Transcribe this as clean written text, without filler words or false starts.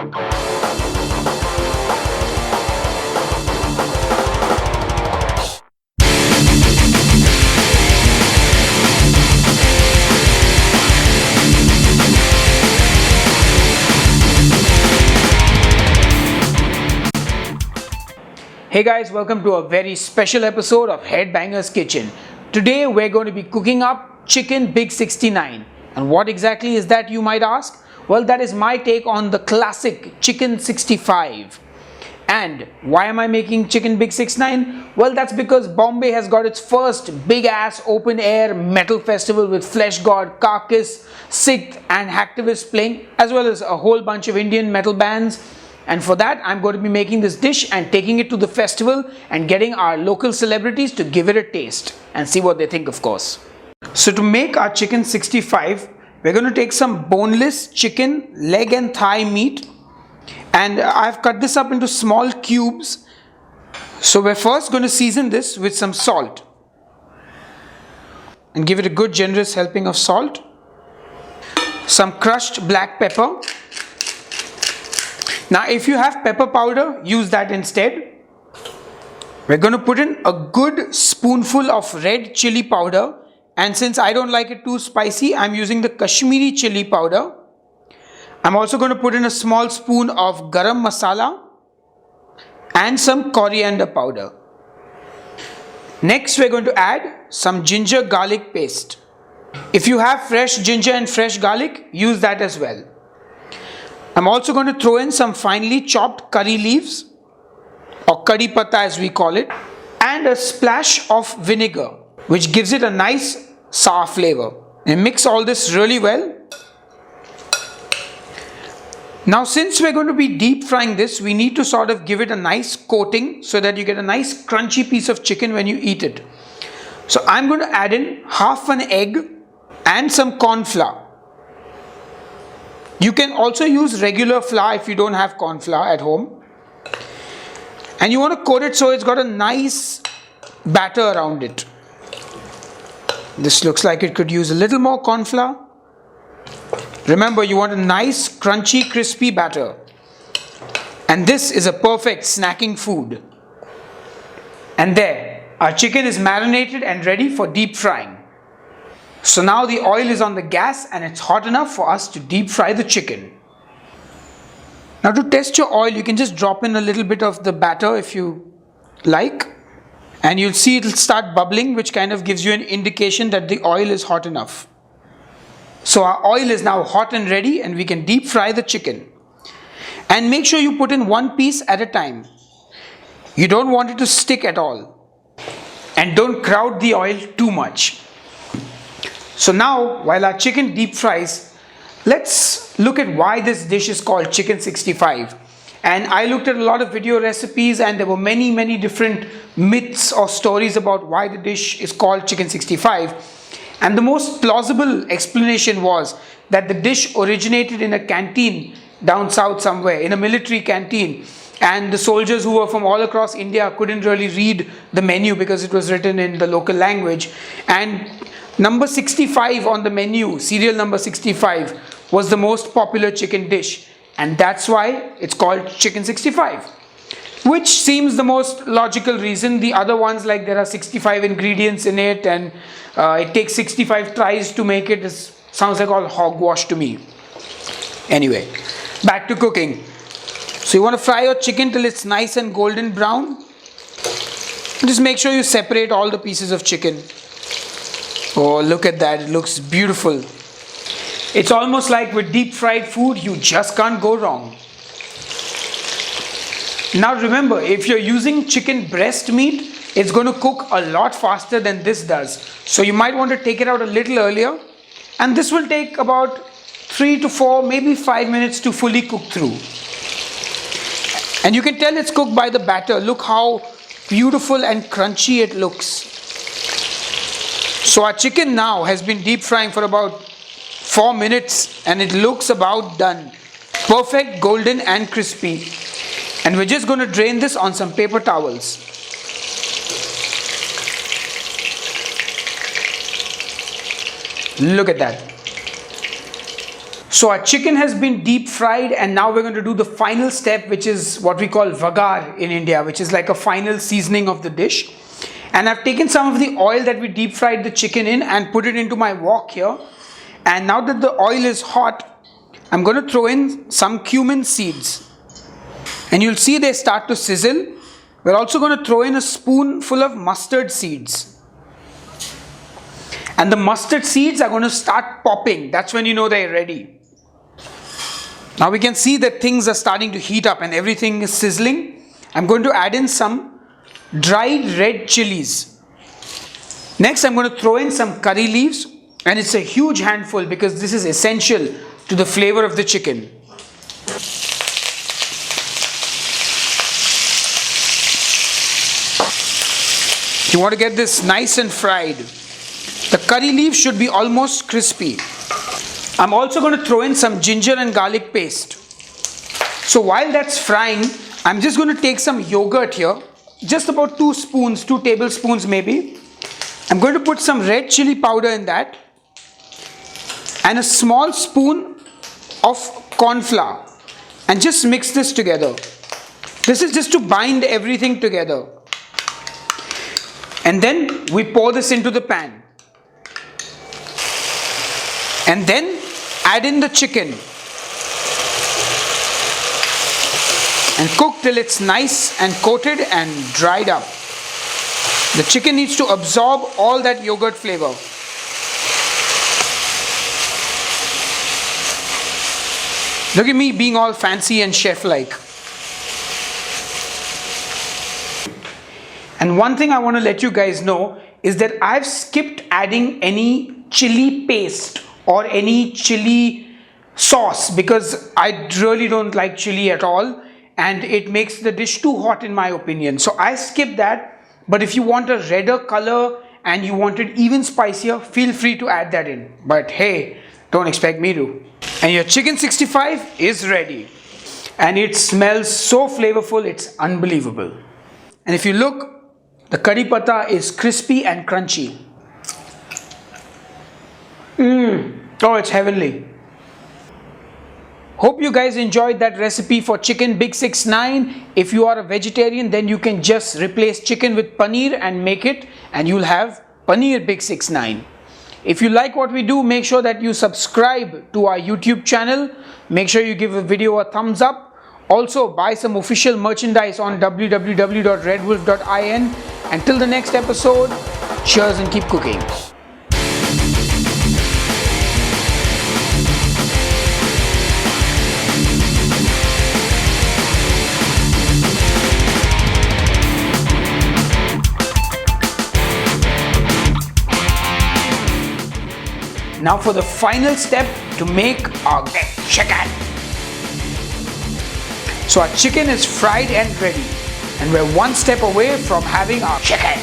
Hey guys, welcome to a very special episode of Headbanger's Kitchen. Today we're going to be cooking up chicken BIG69. And what exactly is that, you might ask? Well, that is my take on the classic chicken 65. And why am I making chicken BIG69? Well, that's because Bombay has got its first big ass open air metal festival with Flesh God, Carcass, Sikh and Hacktivists playing, as well as a whole bunch of Indian metal bands. And for that, I'm going to be making this dish and taking it to the festival and getting our local celebrities to give it a taste and see what they think, of course. So to make our chicken 65, we're going to take some boneless chicken leg and thigh meat, and I've cut this up into small cubes. So we're first going to season this with some salt and give it a good generous helping of salt, some crushed black pepper. Now if you have pepper powder, use that instead. We're going to put in a good spoonful of red chili powder, and since I don't like it too spicy, I'm using the Kashmiri chili powder. I'm also going to put in a small spoon of garam masala and some coriander powder. Next we're going to add some ginger garlic paste. If you have fresh ginger and fresh garlic, use that as well. I'm also going to throw in some finely chopped curry leaves, or curry patta as we call it, and a splash of vinegar, which gives it a nice sour flavor. And mix all this really well. Now since we're going to be deep frying this, we need to sort of give it a nice coating so that you get a nice crunchy piece of chicken when you eat it. So I'm going to add in half an egg and some corn flour. You can also use regular flour if you don't have corn flour at home. And you want to coat it so it's got a nice batter around it. This looks like it could use a little more corn flour. Remember, you want a nice crunchy crispy batter. And this is a perfect snacking food. And there, our chicken is marinated and ready for deep frying. So now the oil is on the gas and it's hot enough for us to deep fry the chicken. Now to test your oil, you can just drop in a little bit of the batter if you like. And you'll see it'll start bubbling, which kind of gives you an indication that the oil is hot enough. So our oil is now hot and ready and we can deep fry the chicken. And make sure you put in one piece at a time. You don't want it to stick at all. And don't crowd the oil too much. So now, while our chicken deep fries, let's look at why this dish is called chicken 65. And I looked at a lot of video recipes and there were many different myths or stories about why the dish is called chicken 65. And the most plausible explanation was that the dish originated in a canteen down south somewhere, in a military canteen. And the soldiers who were from all across India couldn't really read the menu because it was written in the local language. And number 65 on the menu, serial number 65, was the most popular chicken dish. And that's why it's called chicken 65. Which seems the most logical reason. The other ones, like there are 65 ingredients in it and it takes 65 tries to make it, sounds like all hogwash to me. Anyway, back to cooking. So you want to fry your chicken till it's nice and golden brown. Just make sure you separate all the pieces of chicken. Oh, look at that, it looks beautiful. It's almost like with deep fried food, you just can't go wrong. Now remember, if you're using chicken breast meat, it's going to cook a lot faster than this does. So you might want to take it out a little earlier. And this will take about 3 to 4, maybe 5 minutes to fully cook through. And you can tell it's cooked by the batter. Look how beautiful and crunchy it looks. So our chicken now has been deep frying for about 4 minutes and it looks about done. Perfect, golden and crispy. And we're just going to drain this on some paper towels. Look at that. So our chicken has been deep fried, and now we're going to do the final step, which is what we call vagar in India, which is like a final seasoning of the dish. And I've taken some of the oil that we deep fried the chicken in and put it into my wok here. And now that the oil is hot, I'm going to throw in some cumin seeds. And you'll see they start to sizzle. We're also going to throw in a spoonful of mustard seeds. And the mustard seeds are going to start popping. That's when you know they're ready. Now we can see that things are starting to heat up and everything is sizzling. I'm going to add in some dried red chilies. Next, I'm going to throw in some curry leaves, and it's a huge handful because this is essential to the flavor of the chicken. You want to get this nice and fried. The curry leaves should be almost crispy. I'm also going to throw in some ginger and garlic paste. So while that's frying, I'm just going to take some yogurt here. Just about 2 tablespoons maybe. I'm going to put some red chili powder in that. And a small spoon of corn flour. And just mix this together. This is just to bind everything together. And then we pour this into the pan. And then add in the chicken. And cook till it's nice and coated and dried up. The chicken needs to absorb all that yogurt flavor. Look at me being all fancy and chef-like. And one thing I want to let you guys know is that I've skipped adding any chili paste or any chili sauce because I really don't like chili at all, and it makes the dish too hot in my opinion. So I skip that, but if you want a redder color and you want it even spicier, feel free to add that in. But hey, don't expect me to. And your chicken 65 is ready. And it smells so flavorful, it's unbelievable. And if you look, the curry patta is crispy and crunchy. Oh, it's heavenly. Hope you guys enjoyed that recipe for chicken BIG69. If you are a vegetarian, then you can just replace chicken with paneer and make it, and you'll have paneer BIG69. If you like what we do, make sure that you subscribe to our YouTube channel. Make sure you give a video a thumbs up. Also, buy some official merchandise on www.redwolf.in. Until the next episode, cheers and keep cooking. Now for the final step to make our chicken. So our chicken is fried and ready, and we're one step away from having our chicken.